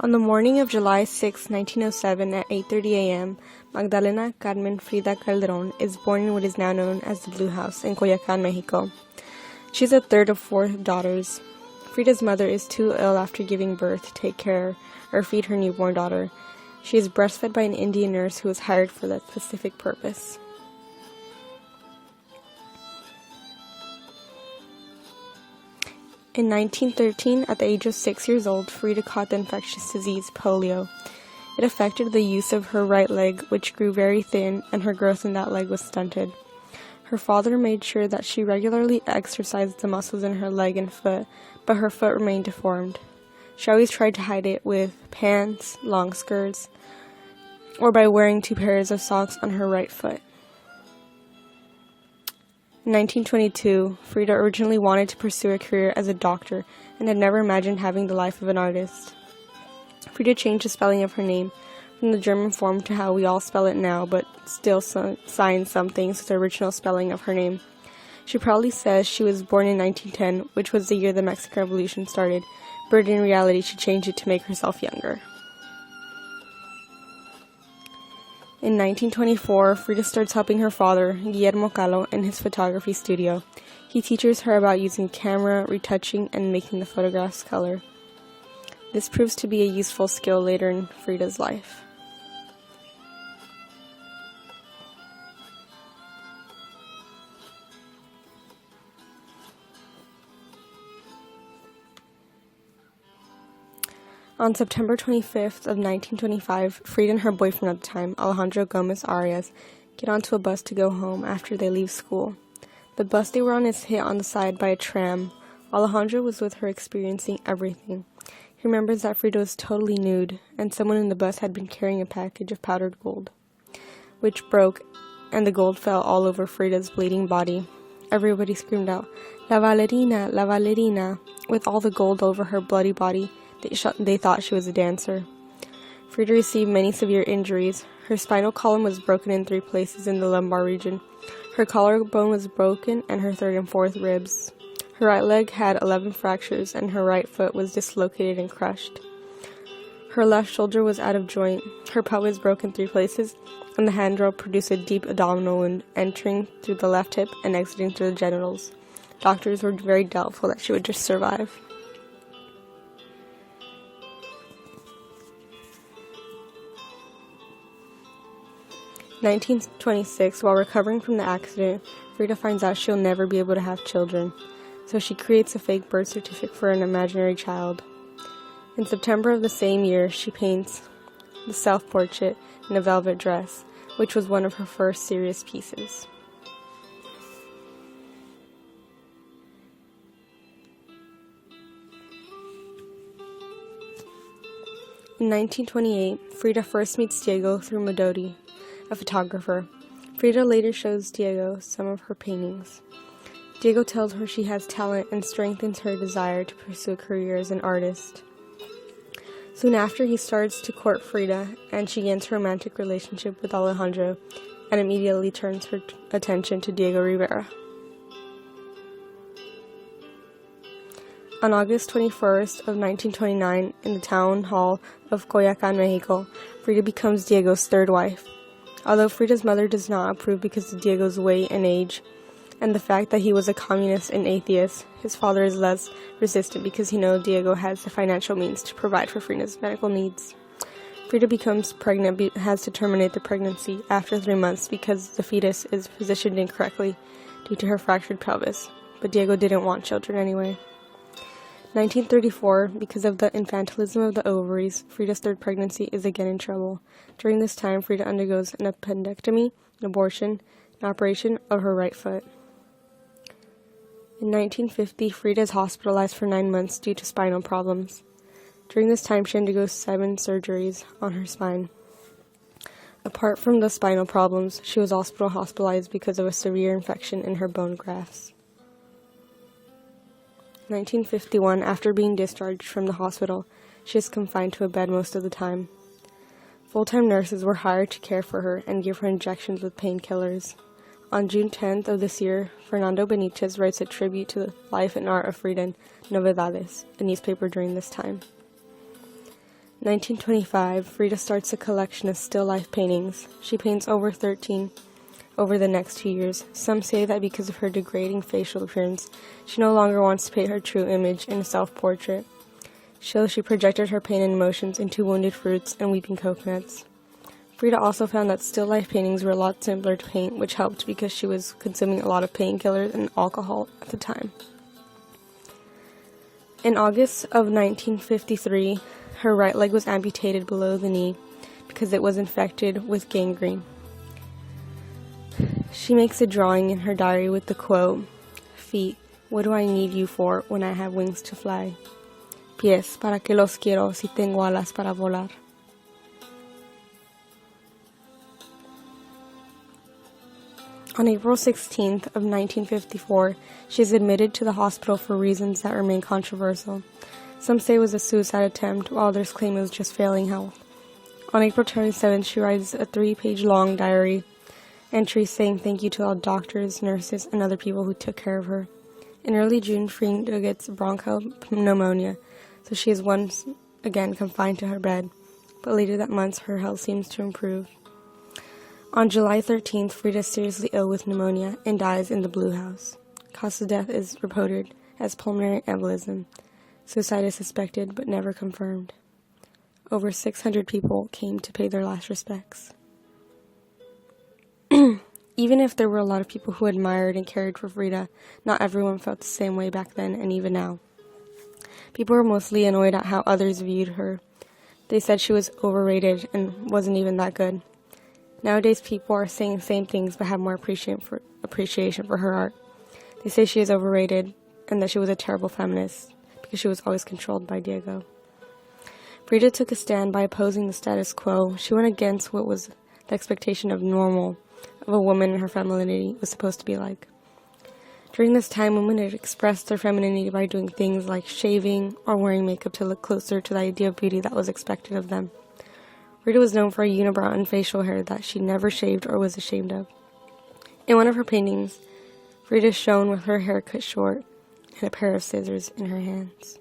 On the morning of July 6, 1907 at 8:30 a.m., Magdalena Carmen Frida Calderon is born in what is now known as the Blue House in Coyoacán, Mexico. She is the third of four daughters. Frida's mother is too ill after giving birth to take care or feed her newborn daughter. She is breastfed by an Indian nurse who was hired for that specific purpose. In 1913, at the age of 6 years old, Frida caught the infectious disease polio. It affected the use of her right leg, which grew very thin, and her growth in that leg was stunted. Her father made sure that she regularly exercised the muscles in her leg and foot, but her foot remained deformed. She always tried to hide it with pants, long skirts, or by wearing 2 pairs of socks on her right foot. In 1922, Frida originally wanted to pursue a career as a doctor and had never imagined having the life of an artist. Frida changed the spelling of her name from the German form to how we all spell it now, but still signed some things with the original spelling of her name. She proudly says she was born in 1910, which was the year the Mexican Revolution started, but in reality she changed it to make herself younger. In 1924, Frida starts helping her father, Guillermo Kahlo, in his photography studio. He teaches her about using camera, retouching, and making the photographs color. This proves to be a useful skill later in Frida's life. On September 25th of 1925, Frida and her boyfriend at the time, Alejandro Gomez Arias, get onto a bus to go home after they leave school. The bus they were on is hit on the side by a tram. Alejandro was with her experiencing everything. He remembers that Frida was totally nude, and someone in the bus had been carrying a package of powdered gold, which broke, and the gold fell all over Frida's bleeding body. Everybody screamed out, "La ballerina, la ballerina," with all the gold over her bloody body. They thought she was a dancer. Frida received many severe injuries. Her spinal column was broken in 3 places in the lumbar region. Her collarbone was broken and her 3rd and 4th ribs. Her right leg had 11 fractures and her right foot was dislocated and crushed. Her left shoulder was out of joint. Her pelvis broke in 3 places and the hand drill produced a deep abdominal wound entering through the left hip and exiting through the genitals. Doctors were very doubtful that she would just survive. 1926, while recovering from the accident, Frida finds out she'll never be able to have children, so she creates a fake birth certificate for an imaginary child. In September of the same year, she paints the self-portrait in a velvet dress, which was one of her first serious pieces. In 1928, Frida first meets Diego through Modoti, a photographer. Frida later shows Diego some of her paintings. Diego tells her she has talent and strengthens her desire to pursue a career as an artist. Soon after, he starts to court Frida, and she begins a romantic relationship with Alejandro, and immediately turns her attention to Diego Rivera. On August 21st of 1929, in the town hall of Coyoacán, Mexico, Frida becomes Diego's 3rd wife. Although Frida's mother does not approve because of Diego's weight and age, and the fact that he was a communist and atheist, his father is less resistant because he knows Diego has the financial means to provide for Frida's medical needs. Frida becomes pregnant but has to terminate the pregnancy after 3 months because the fetus is positioned incorrectly due to her fractured pelvis, but Diego didn't want children anyway. 1934, because of the infantilism of the ovaries, Frida's 3rd pregnancy is again in trouble. During this time, Frida undergoes an appendectomy, an abortion, an operation of her right foot. In 1950, Frida is hospitalized for 9 months due to spinal problems. During this time, she undergoes 7 surgeries on her spine. Apart from the spinal problems, she was also hospitalized because of a severe infection in her bone grafts. 1951, after being discharged from the hospital, she is confined to a bed most of the time. Full-time nurses were hired to care for her and give her injections with painkillers. On June 10th of this year, Fernando Benitez writes a tribute to the life and art of Frida in Novedades, a newspaper during this time. 1925, Frida starts a collection of still life paintings. She paints over 13 over the next 2 years. Some say that because of her degrading facial appearance, she no longer wants to paint her true image in a self-portrait. She projected her pain and emotions into wounded fruits and weeping coconuts. Frida also found that still life paintings were a lot simpler to paint, which helped because she was consuming a lot of painkillers and alcohol at the time. In August of 1953, her right leg was amputated below the knee because it was infected with gangrene. She makes a drawing in her diary with the quote, "Feet, what do I need you for when I have wings to fly? Pies, para que los quiero si tengo alas para volar." On April 16th of 1954, she is admitted to the hospital for reasons that remain controversial. Some say it was a suicide attempt, while others claim it was just failing health. On April 27th, she writes a 3-page-long diary entry saying thank you to all doctors, nurses, and other people who took care of her. In early June, Frida gets bronchopneumonia, so she is once again confined to her bed, but later that month her health seems to improve. On July 13th, Frida is seriously ill with pneumonia and dies in the Blue House. Cause of death is reported as pulmonary embolism. Suicide is suspected but never confirmed. Over 600 people came to pay their last respects. Even if there were a lot of people who admired and cared for Frida, not everyone felt the same way back then and even now. People were mostly annoyed at how others viewed her. They said she was overrated and wasn't even that good. Nowadays, people are saying the same things but have more appreciation for her art. They say she is overrated and that she was a terrible feminist because she was always controlled by Diego. Frida took a stand by opposing the status quo. She went against what was the expectation of normal of a woman and her femininity was supposed to be like. During this time, women had expressed their femininity by doing things like shaving or wearing makeup to look closer to the idea of beauty that was expected of them. Frida was known for a unibrow and facial hair that she never shaved or was ashamed of. In one of her paintings, Frida is shown with her hair cut short and a pair of scissors in her hands.